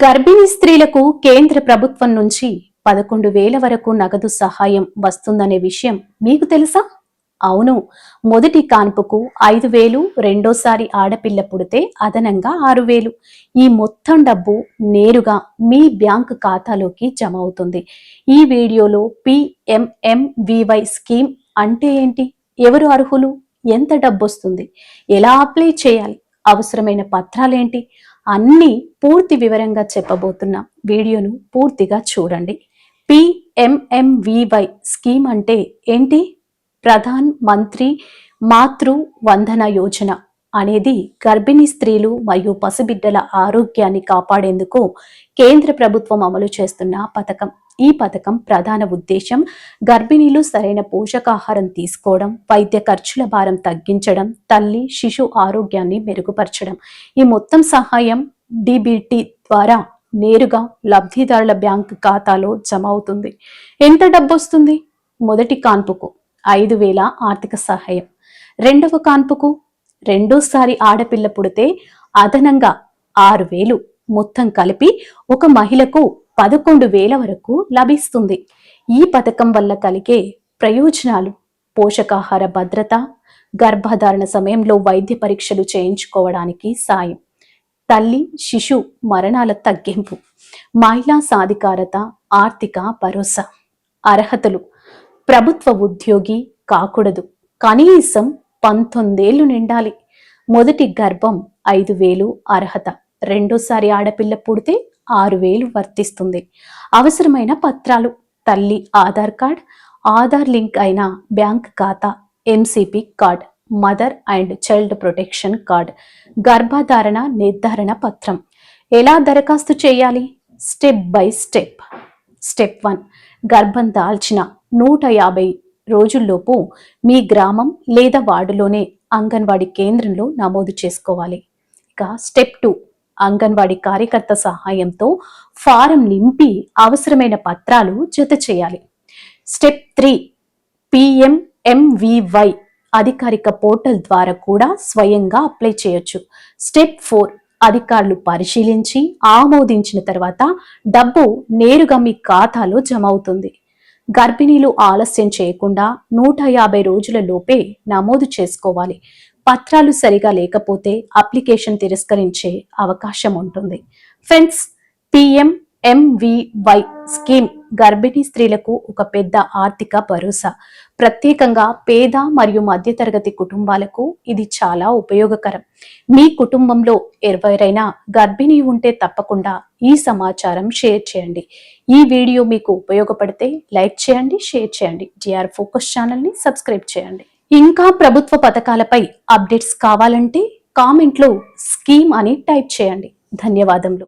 గర్భిణీ స్త్రీలకు కేంద్ర ప్రభుత్వం నుంచి 11,000 వరకు నగదు సహాయం వస్తుందనే విషయం మీకు తెలుసా? అవును, మొదటి కాన్పుకు 5,000, రెండోసారి ఆడపిల్ల పుడితే అదనంగా 6,000. ఈ మొత్తం డబ్బు నేరుగా మీ బ్యాంకు ఖాతాలోకి జమ అవుతుంది. ఈ వీడియోలో PMMVY స్కీమ్ అంటే ఏంటి, ఎవరు అర్హులు, ఎంత డబ్బు వస్తుంది, ఎలా అప్లై చేయాలి, అవసరమైన పత్రాలేంటి, అన్నీ పూర్తి వివరంగా చెప్పబోతున్నా. వీడియోను పూర్తిగా చూడండి. PMMVY స్కీమ్ అంటే ఏంటి? ప్రధాన్ మంత్రి మాతృ వందన యోజన అనేది గర్భిణీ స్త్రీలు మరియు పసిబిడ్డల ఆరోగ్యాన్ని కాపాడేందుకు కేంద్ర ప్రభుత్వం అమలు చేస్తున్న పథకం. ఈ పథకం ప్రధాన ఉద్దేశం గర్భిణీలు సరైన పోషకాహారం తీసుకోవడం, వైద్య ఖర్చుల భారం తగ్గించడం, తల్లి శిశు ఆరోగ్యాన్ని మెరుగుపరచడం. ఈ మొత్తం సహాయం DBT ద్వారా నేరుగా లబ్ధిదారుల బ్యాంకు ఖాతాలో జమ అవుతుంది. ఎంత డబ్బు వస్తుంది? మొదటి కాన్పుకు 5,000 ఆర్థిక సహాయం, రెండవ కాన్పుకు, రెండోసారి ఆడపిల్ల పుడితే అదనంగా 6,000, మొత్తం కలిపి ఒక మహిళకు 11,000 వరకు లభిస్తుంది. ఈ పథకం వల్ల కలిగే ప్రయోజనాలు: పోషకాహార భద్రత, గర్భధారణ సమయంలో వైద్య పరీక్షలు చేయించుకోవడానికి సాయం, తల్లి శిశు మరణాల తగ్గింపు, మహిళా సాధికారత, ఆర్థిక భరోసా. అర్హతలు: ప్రభుత్వ ఉద్యోగి కాకూడదు, కనీసం 19 ఏళ్లు నిండాలి, మొదటి గర్భం 5,000 అర్హత, రెండోసారి ఆడపిల్ల పుడితే 6,000 వర్తిస్తుంది. అవసరమైన పత్రాలు: తల్లి ఆధార్ కార్డ్, ఆధార్ లింక్ అయిన బ్యాంక్ ఖాతా, MCP card, mother and child protection card, గర్భధారణ నిర్ధారణ పత్రం. ఎలా దరఖాస్తు చేయాలి? Step by step. స్టెప్ 1, గర్భం దాల్చిన 150 రోజుల్లోపు మీ గ్రామం లేదా వార్డులోనే అంగన్వాడీ కేంద్రంలో నమోదు చేసుకోవాలి. ఇక స్టెప్ 2, అంగన్వాడీ కార్యకర్త సహాయంతో ఫారం నింపి అవసరమైన పత్రాలు జత చేయాలి. స్టెప్ 3, PMMVY అధికారిక పోర్టల్ ద్వారా కూడా స్వయంగా అప్లై చేయొచ్చు. స్టెప్ 4, అధికారులు పరిశీలించి ఆమోదించిన తర్వాత డబ్బు నేరుగా మీ ఖాతాలో జమ అవుతుంది. గర్భిణీలు ఆలస్యం చేయకుండా 150 రోజుల లోపే నమోదు చేసుకోవాలి. పత్రాలు సరిగా లేకపోతే అప్లికేషన్ తిరస్కరించే అవకాశం ఉంటుంది. ఫ్రెండ్స్, PMMVY స్కీమ్ గర్భిణీ స్త్రీలకు ఒక పెద్ద ఆర్థిక భరోసా. ప్రత్యేకంగా పేద మరియు మధ్యతరగతి కుటుంబాలకు ఇది చాలా ఉపయోగకరం. మీ కుటుంబంలో ఎవరైనా గర్భిణీ ఉంటే తప్పకుండా ఈ సమాచారం షేర్ చేయండి. ఈ వీడియో మీకు ఉపయోగపడితే లైక్ చేయండి, షేర్ చేయండి. GR ఫోకస్ ఛానల్ని సబ్స్క్రైబ్ చేయండి. ఇంకా ప్రభుత్వ పథకాలపై అప్డేట్స్ కావాలంటే కామెంట్లో స్కీమ్ అని టైప్ చేయండి. ధన్యవాదములు.